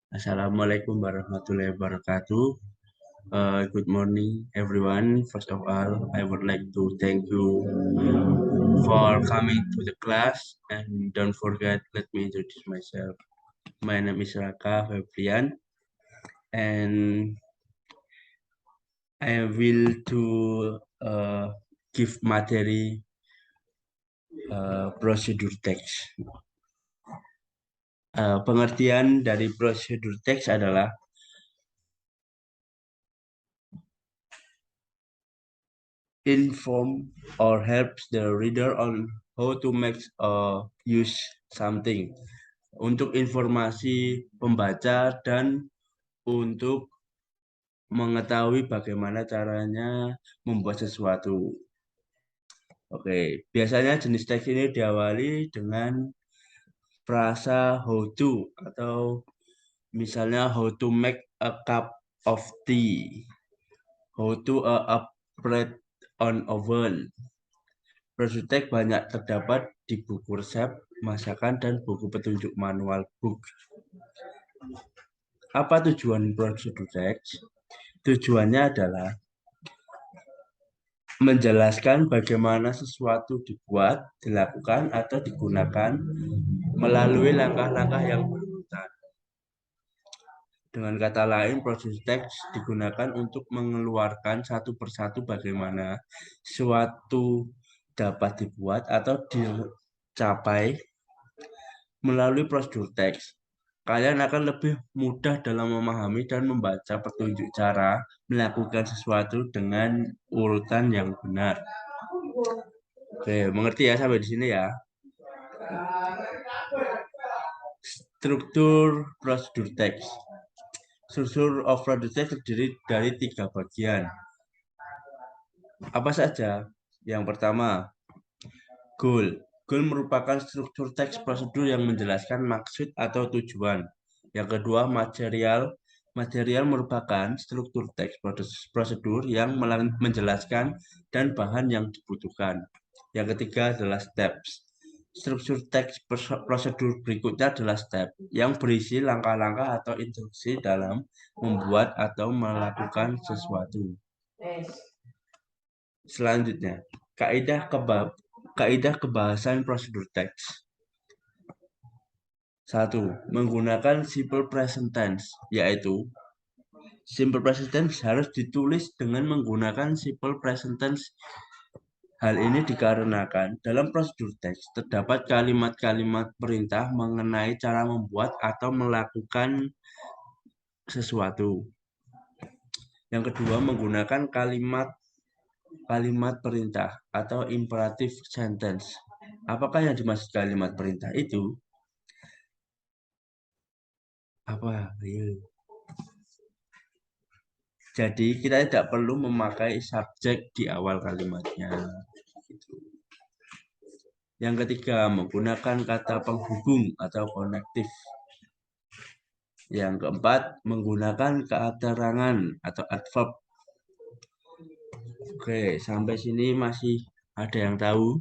Assalamualaikum warahmatullahi wabarakatuh. Good morning, everyone. First of all, I would like to thank you for coming to the class. And don't forget, let me introduce myself. My name is Raka Febrian, and I will to give materi prosedur text. Pengertian dari prosedur teks adalah inform or helps the reader on how to make use something. Untuk informasi pembaca dan untuk mengetahui bagaimana caranya membuat sesuatu. Oke, biasanya jenis teks ini diawali dengan frasa how to atau misalnya how to make a cup of tea, how to operate on oven. Prosedur teks banyak terdapat di buku resep masakan dan buku petunjuk manual book. Apa tujuan prosedur teks? Tujuannya adalah menjelaskan bagaimana sesuatu dibuat, dilakukan, atau digunakan melalui langkah-langkah yang berurutan. Dengan kata lain, prosedur teks digunakan untuk mengeluarkan satu persatu bagaimana suatu dapat dibuat atau dicapai melalui prosedur teks. Kalian akan lebih mudah dalam memahami dan membaca petunjuk cara melakukan sesuatu dengan urutan yang benar. Oke, mengerti ya sampai di sini ya. Struktur prosedur teks. Struktur of prosedur teks terdiri dari 3 bagian. Apa saja? Yang pertama, goal. Goal merupakan struktur teks prosedur yang menjelaskan maksud atau tujuan. Yang kedua, material. Material merupakan struktur teks prosedur yang menjelaskan dan bahan yang dibutuhkan. Yang ketiga adalah steps. Struktur teks prosedur berikutnya adalah step yang berisi langkah-langkah atau instruksi dalam membuat atau melakukan sesuatu. Selanjutnya, kaidah kebahasan prosedur teks. 1. Menggunakan simple present tense, yaitu simple present tense harus ditulis dengan menggunakan simple present tense. Hal ini dikarenakan dalam prosedur teks terdapat kalimat-kalimat perintah mengenai cara membuat atau melakukan sesuatu. Yang kedua, menggunakan kalimat perintah atau imperative sentence. Apakah yang dimaksud kalimat perintah itu? Apa? Ayo. Jadi kita tidak perlu memakai subjek di awal kalimatnya. Yang ketiga, menggunakan kata penghubung atau konektif. Yang keempat, menggunakan keterangan atau adverb. Oke, sampai sini masih ada yang tahu?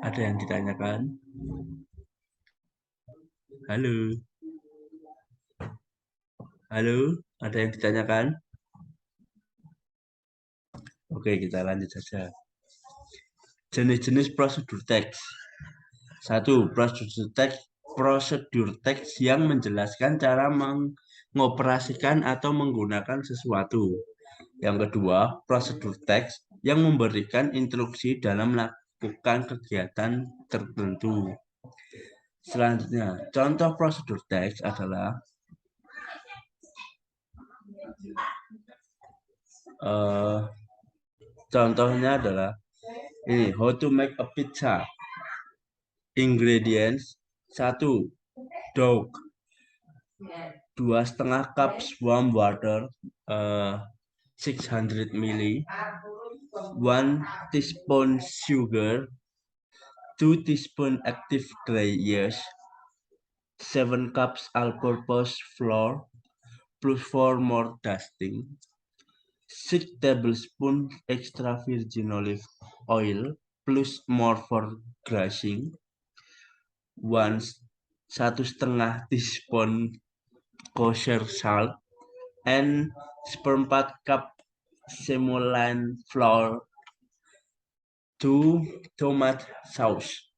Ada yang ditanyakan? Halo? Halo? Ada yang ditanyakan? Oke, kita lanjut saja. Jenis-jenis prosedur teks. 1. Prosedur teks yang menjelaskan cara mengoperasikan atau menggunakan sesuatu. Yang kedua, prosedur teks yang memberikan instruksi dalam melakukan kegiatan tertentu. Selanjutnya, contoh prosedur teks adalah contohnya adalah ini, how to make a pizza. Ingredients 1. Dough 2,5 cups warm water 600 ml 1 teaspoon sugar 2 teaspoon active dry yeast 7 cups all-purpose flour plus 4 more dusting 6 tablespoons extra virgin olive oil plus more for glazing satu setengah teaspoon kosher salt, and seperempat cup semolina flour, 2 tomato sauce.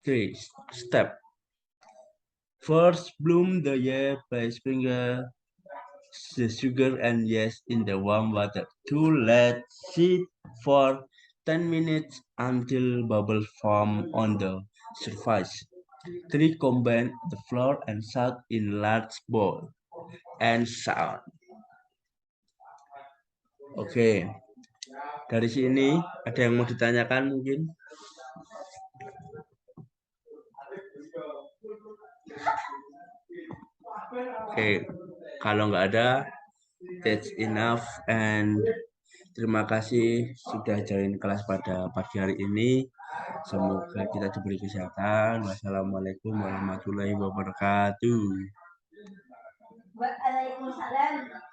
Okay, step. First, bloom the yeast by sprinkle the sugar and yeast in the warm water. 2. Let sit for 10 minutes until bubbles form on the surface. 3. Combine the flour and salt in large bowl and salt. Oke, dari sini ada yang mau ditanyakan mungkin? Oke, kalau nggak ada, that's enough, and terima kasih sudah join kelas pada pagi hari ini. Semoga kita diberi kesehatan. Wassalamualaikum warahmatullahi wabarakatuh. Waalaikumsalam.